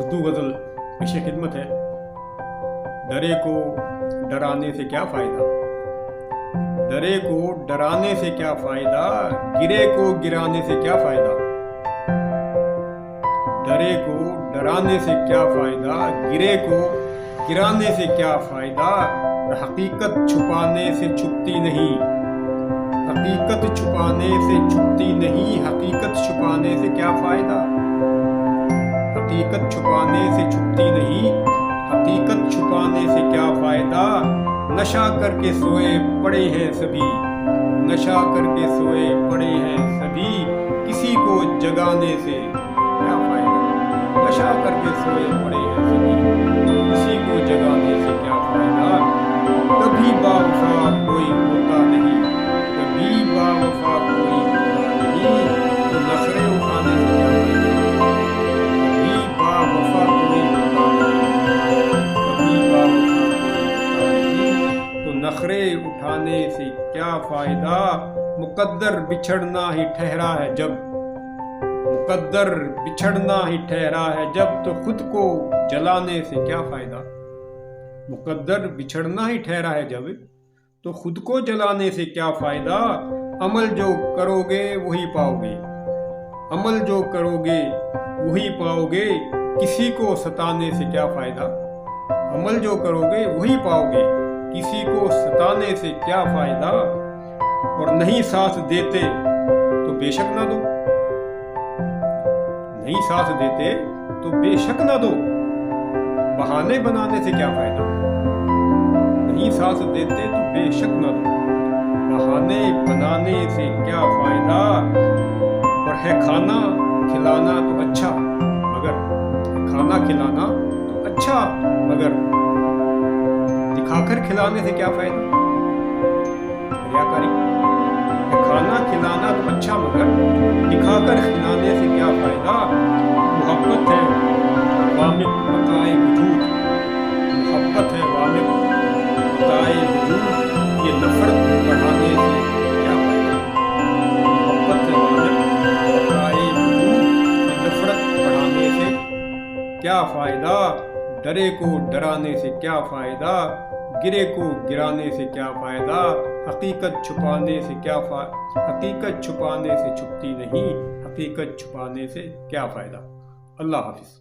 اردو غزل پیش خدمت ہے۔ ڈرے کو ڈرانے سے کیا فائدہ، ڈرے کو ڈرانے سے کیا فائدہ، گرے کو گرانے سے کیا فائدہ، ڈرے کو ڈرانے سے کیا فائدہ، گرے کو گرانے سے کیا فائدہ، اور حقیقت چھپانے سے چھپتی نہیں، حقیقت چھپانے سے چھپتی نہیں، حقیقت چھپانے سے کیا فائدہ، حقیقت چھپانے سے چھپتی نہیں، حقیقت چھپانے سے کیا فائدہ، نشہ کر کے سوئے پڑے ہیں سبھی، نشہ کر کے سوئے پڑے ہیں سبھی، کسی کو جگانے سے کیا فائدہ، نشہ کر کے سوئے پڑے ہیں سبھی، کسی کو جگانے سے کیا فائدہ، کبھی با وفا کوئی ہوتا نہیں، کبھی با وفا کوئی ہوتا نہیں، تو نخرے اٹھانے سے کیا فائدہ، کبھی با وفا کوئی ہوتا نہیں، کبھی با وفا کوئی ہوتا نہیں، تو نخرے اٹھانے سے کیا فائدہ، مقدر بچھڑنا ہی ٹھہرا ہے جب، مقدر بچھڑنا ہی ٹھہرا ہے جب، تو خود کو جلانے سے کیا فائدہ، مقدر بچھڑنا ہی ٹھہرا ہے جب، تو خود کو جلانے سے کیا فائدہ، عمل جو کرو گے وہی پاؤ گے، عمل جو کرو گے وہی پاؤ گے، کسی کو ستانے سے کیا فائدہ، عمل جو کرو گے وہی پاؤ گے، کسی کو ستانے سے کیا فائدہ، اور نہیں ساتھ دیتے تو بے شک نہ دو، نہیں ساتھ دیتے تو بے شک نہ دو، بہانے بنانے سے کیا فائدہ، نہیں ساتھ دیتے تو بے شک نہ دو، بہانے بنانے سے کیا فائدہ، اور ہے کھانا کھلانا تو اچھا مگر، کھانا کھلانا تو اچھا مگر، دکھا کر کھلانے سے کیا فائدہ، ریاکاری، کھانا کھلانا تو اچھا مگر دکھا کر کھلانے سے کیا فائدہ، محبت ہے وامق بقائے وجود، محبت ہے وامق بقائے وجود، یہ نفرت بڑھانے سے کیا فائدہ، محبت ہے وامق بقائے وجود، یہ نفرت بڑھانے سے کیا فائدہ، ڈرے کو ڈرانے سے کیا فائدہ، گرے کو گرانے سے کیا فائدہ، حقیقت چھپانے سے کیا فائدہ، حقیقت چھپانے سے چھپتی نہیں، حقیقت چھپانے سے کیا فائدہ۔ اللہ حافظ۔